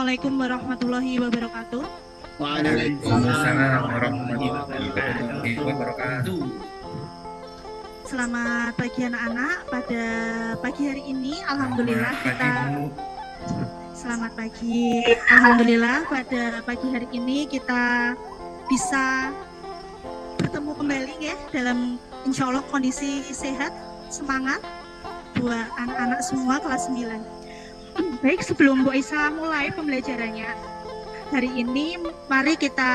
Assalamualaikum warahmatullahi wabarakatuh. Waalaikumsalam warahmatullahi wabarakatuh. Selamat pagi anak-anak. Pada pagi hari ini alhamdulillah selamat pagi. Alhamdulillah pada pagi hari ini kita bisa bertemu kembali ya dalam insya Allah kondisi sehat, semangat buat anak-anak semua kelas 9. Baik, sebelum Bu Aisyah mulai pembelajarannya hari ini, mari kita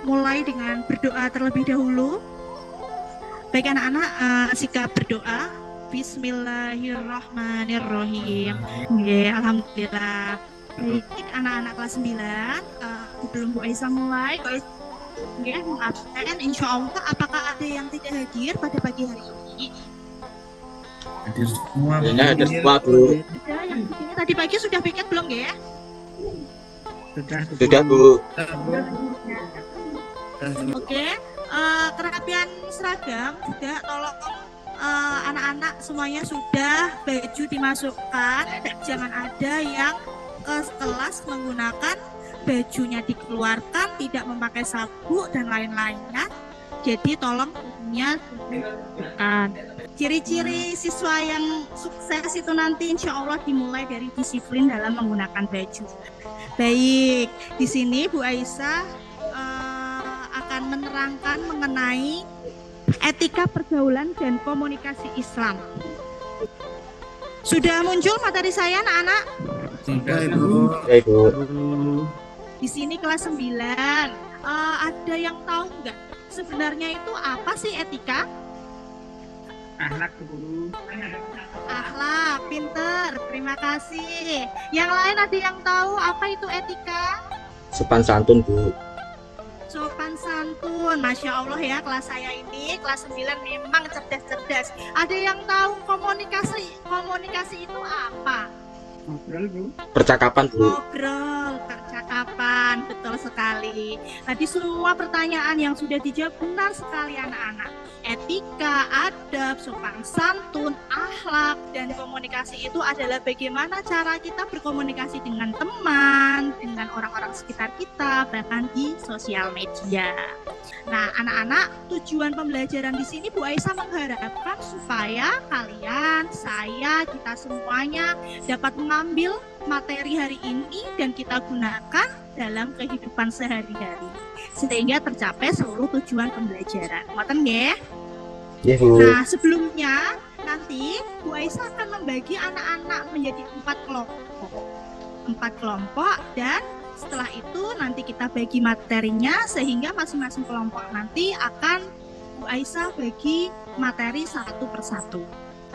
mulai dengan berdoa terlebih dahulu. Baik anak-anak, sikap berdoa. Bismillahirrahmanirrahim. Alhamdulillah. Baik anak-anak kelas 9, sebelum Bu Aisyah mulai, mengabsen insya Allah. Apakah ada yang tidak hadir pada pagi hari ini? Hadir semua. Hadir semua, Bu. Ada yang di sini tadi pagi sudah piket belum ya? Sudah, Bu. Oke, kerapian seragam juga tolong anak-anak semuanya sudah baju dimasukkan. Jangan ada yang ke kelas menggunakan bajunya dikeluarkan, tidak memakai sabuk dan lain-lainnya. Jadi tolong punya ciri-ciri siswa yang sukses itu nanti insya Allah dimulai dari disiplin dalam menggunakan baju. Baik, di sini Bu Aisyah akan menerangkan mengenai etika pergaulan dan komunikasi Islam. Sudah muncul materi saya anak-anak? Sudah, Ibu. Di sini kelas 9. Ada yang tahu nggak sebenarnya itu apa sih etika? Akhlak, Bu. Akhlak, pinter, terima kasih. Yang lain ada yang tahu apa itu etika? Sopan santun, Bu. Sopan santun, Masya Allah ya, kelas saya ini, kelas 9 memang cerdas-cerdas. Ada yang tahu komunikasi itu apa? Ngobrol, Bu. Percakapan, Bu. Ngobrol, percakapan, betul sekali. Tadi semua pertanyaan yang sudah dijawab benar sekali anak-anak. Etika, adab, sopan santun, akhlak, dan komunikasi itu adalah bagaimana cara kita berkomunikasi dengan teman, dengan orang-orang sekitar kita, bahkan di sosial media. Nah, anak-anak, tujuan pembelajaran di sini Bu Aisyah mengharapkan supaya kalian, saya, kita semuanya dapat mengambil materi hari ini dan kita gunakan dalam kehidupan sehari-hari sehingga tercapai seluruh tujuan pembelajaran. Ngoten nggih? Iya, Bu. Nah, sebelumnya nanti Bu Aisyah akan membagi anak-anak menjadi 4 kelompok. 4 kelompok dan setelah itu nanti kita bagi materinya sehingga masing-masing kelompok nanti akan Bu Aisyah bagi materi satu persatu.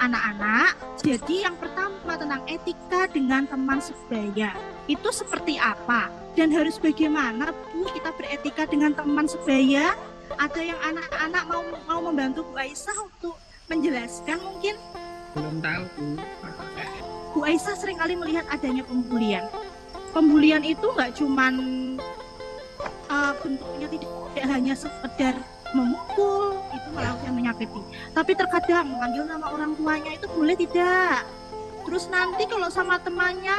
Anak-anak, jadi yang pertama tentang etika dengan teman sebaya. Itu seperti apa? Dan harus bagaimana Bu kita beretika dengan teman sebaya? Ada yang anak-anak mau membantu Bu Aisyah untuk menjelaskan mungkin? Belum tahu, Bu. Bu Aisyah seringkali melihat adanya pembulian. Pembulian itu nggak cuman bentuknya tidak hanya sekedar memukul, itu malah yang menyakiti. Tapi terkadang memanggil nama orang tuanya itu boleh tidak. Terus nanti kalau sama temannya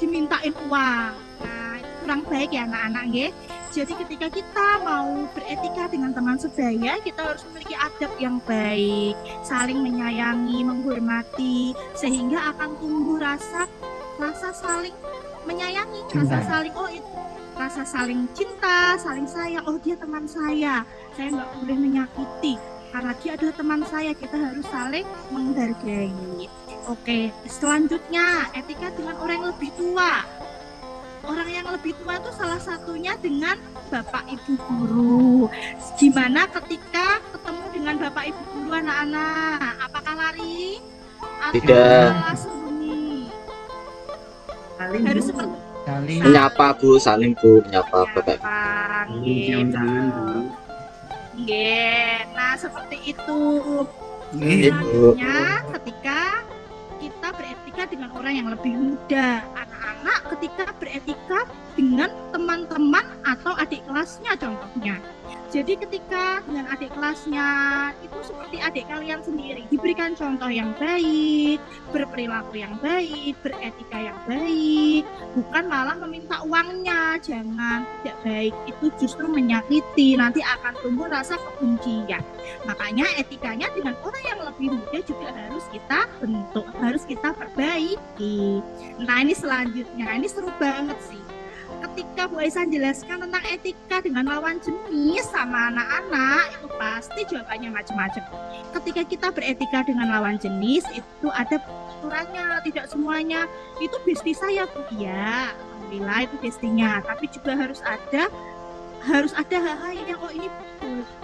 dimintain uang. Nah, itu kurang baik ya anak-anak nggih. Jadi ketika kita mau beretika dengan teman sebaya, kita harus memiliki adab yang baik, saling menyayangi, menghormati, sehingga akan tumbuh rasa saling menyayangi, rasa saling cinta, saling sayang. Oh, dia teman saya nggak boleh menyakiti karena dia adalah teman saya, kita harus saling menghargai. Oke, selanjutnya etika dengan orang yang lebih tua. Orang yang lebih tua itu salah satunya dengan Bapak Ibu Guru. Gimana ketika ketemu dengan Bapak Ibu Guru anak-anak? Apakah lari? Atau Tidak. malah sembunyi? Harus seperti Saling. Menyapa, Bu. Saling, Bu. Menyapa, Bapak. Cium tangan, Bu. Nah, seperti itu. Iya, Bu. Selanjutnya ketika kita beretika dengan orang yang lebih muda. Anak-anak ketika beretika dengan teman-teman atau adik kelasnya contohnya. Jadi ketika dengan adik kelasnya itu seperti adik kalian sendiri, diberikan contoh yang baik, berperilaku yang baik, beretika yang baik, bukan malah meminta uangnya. Jangan, tidak baik, itu justru menyakiti, nanti akan tumbuh rasa kebencian. Makanya etikanya dengan orang yang lebih muda juga harus kita bentuk, harus kita perbaiki. Nah ini selanjutnya, ini seru banget sih. Ketika Bu Aisyah jelaskan tentang etika dengan lawan jenis sama anak-anak, itu pasti jawabannya macam-macam. Ketika kita beretika dengan lawan jenis, itu ada aturannya, tidak semuanya itu bestie saya, Bu. Iya, alhamdulillah itu bestinya, tapi juga harus ada hal-hal yang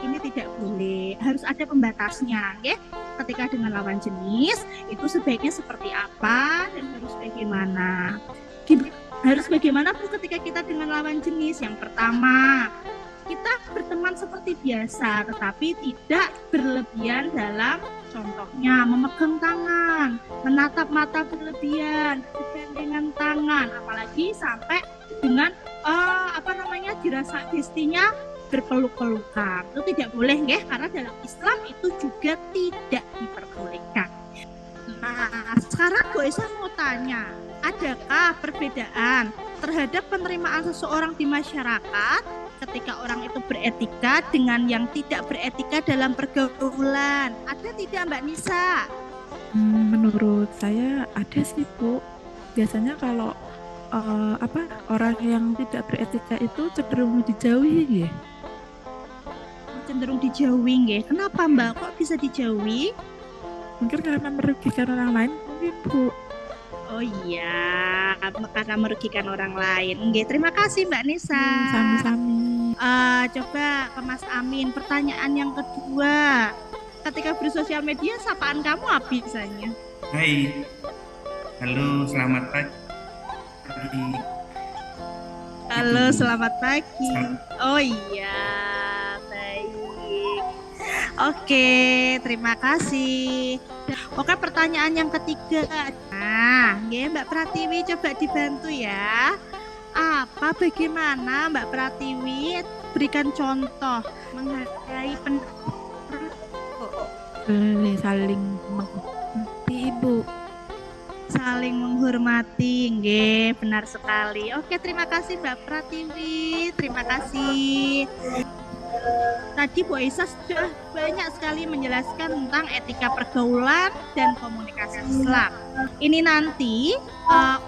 ini tidak boleh, harus ada pembatasnya, ya. Ketika dengan lawan jenis itu sebaiknya seperti apa dan harus bagaimana. Harus bagaimana Bu ketika kita dengan lawan jenis? Yang pertama, kita berteman seperti biasa, tetapi tidak berlebihan dalam contohnya memegang tangan, menatap mata berlebihan, bergandengan tangan, apalagi sampai dengan dirasa bestinya berpeluk-pelukan. Itu tidak boleh ya, karena dalam Islam itu juga tidak diperbolehkan. Nah, sekarang Bu Aisyah mau tanya, adakah perbedaan terhadap penerimaan seseorang di masyarakat ketika orang itu beretika dengan yang tidak beretika dalam pergaulan? Ada tidak Mbak Nisa? Menurut saya ada sih Bu. Biasanya kalau orang yang tidak beretika itu cenderung dijauhi ya. Cenderung dijauhi nggih. Kenapa Mbak kok bisa dijauhi? Mungkin karena merugikan orang lain mungkin Bu. Oh iya, karena merugikan orang lain. Nggih, terima kasih Mbak Nisa. Sami-sami. Coba ke Mas Amin, pertanyaan yang kedua. Ketika bersosial media, sapaan kamu apa biasanya? Hai, halo, selamat pagi. Halo, selamat pagi. Oh iya, baik. Oke, terima kasih. Oke, pertanyaan yang ketiga. Nah, ya Mbak Pratiwi coba dibantu ya. Bagaimana Mbak Pratiwi berikan contoh menghargai Boleh saling mengerti Ibu. saling menghormati, nggih, benar sekali. Oke, terima kasih Mbak Pratiwi, terima kasih. Tadi Bu Aisyah sudah banyak sekali menjelaskan tentang etika pergaulan dan komunikasi Islam. Ini nanti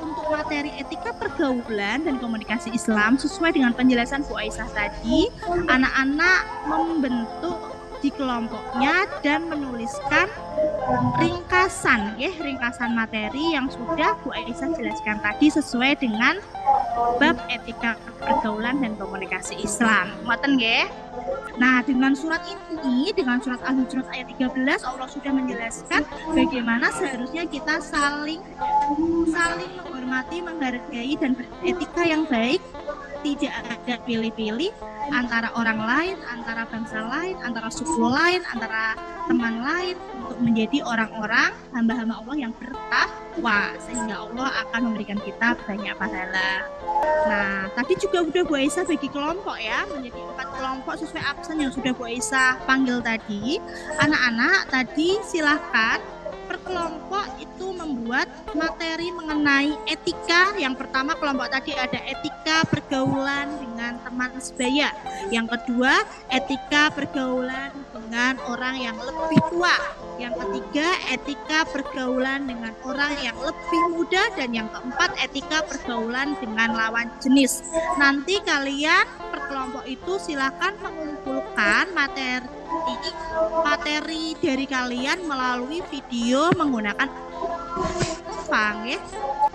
untuk materi etika pergaulan dan komunikasi Islam sesuai dengan penjelasan Bu Aisyah tadi, anak-anak membentuk di kelompoknya dan menuliskan ringkasan materi yang sudah Bu Aisyah jelaskan tadi sesuai dengan bab etika pergaulan dan komunikasi Islam. Ngoten nggih? Nah, dengan surat ini, dengan surat Al-Hujurat ayat 13, Allah sudah menjelaskan bagaimana seharusnya kita saling menghormati, menghargai dan beretika yang baik. Tidak ada pilih-pilih antara orang lain, antara bangsa lain, antara suku lain, antara teman lain, untuk menjadi orang-orang hamba-hamba Allah yang bertakwa, sehingga Allah akan memberikan kita banyak pahala. Nah, tadi juga sudah Bu Aisyah bagi kelompok ya, menjadi 4 kelompok sesuai absen yang sudah Bu Aisyah panggil tadi. Anak-anak tadi silahkan per kelompok itu membuat materi mengenai etika. Yang pertama kelompok tadi ada etika pergaulan dengan teman sebaya. Yang kedua etika pergaulan dengan orang yang lebih tua. Yang ketiga etika pergaulan dengan orang yang lebih muda. Dan yang keempat etika pergaulan dengan lawan jenis. Nanti kalian per kelompok itu silakan mengumpulkan materi dari kalian melalui video menggunakan ya.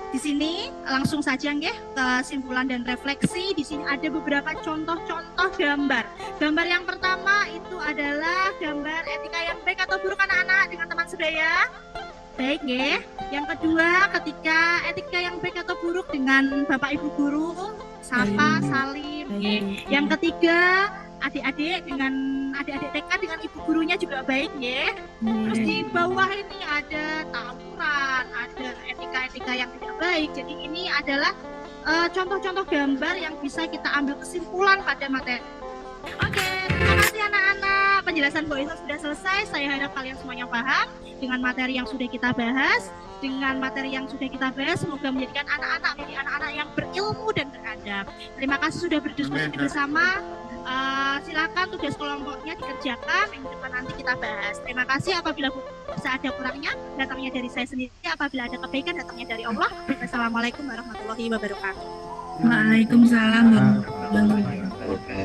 Di sini langsung saja nggih kesimpulan dan refleksi. Di sini ada beberapa contoh-contoh gambar. Gambar yang pertama itu adalah gambar etika yang baik atau buruk anak-anak dengan teman sebaya. Baik nggih. Yang kedua, ketika etika yang baik atau buruk dengan Bapak Ibu guru, sapa, salim. Yang ketiga, adik-adik TK dengan ibu gurunya juga baik ya. Terus di bawah ini ada tawuran, ada etika-etika yang tidak baik. Jadi ini adalah contoh-contoh gambar yang bisa kita ambil kesimpulan pada materi. Oke, terima kasih. penjelasan Bu Isa sudah selesai. Saya harap kalian semuanya paham dengan materi yang sudah kita bahas. Dengan materi yang sudah kita bahas, semoga menjadikan anak-anak menjadi anak-anak yang berilmu dan beradab. Terima kasih sudah berdiskusi bersama. Silakan tugas kelompoknya dikerjakan, minggu depan nanti kita bahas. Terima kasih. Apabila bisa ada kurangnya, datangnya dari saya sendiri. Apabila ada kebaikan, datangnya dari Allah. Wassalamualaikum warahmatullahi wabarakatuh. Waalaikumsalam warahmatullahi wabarakatuh. Oke.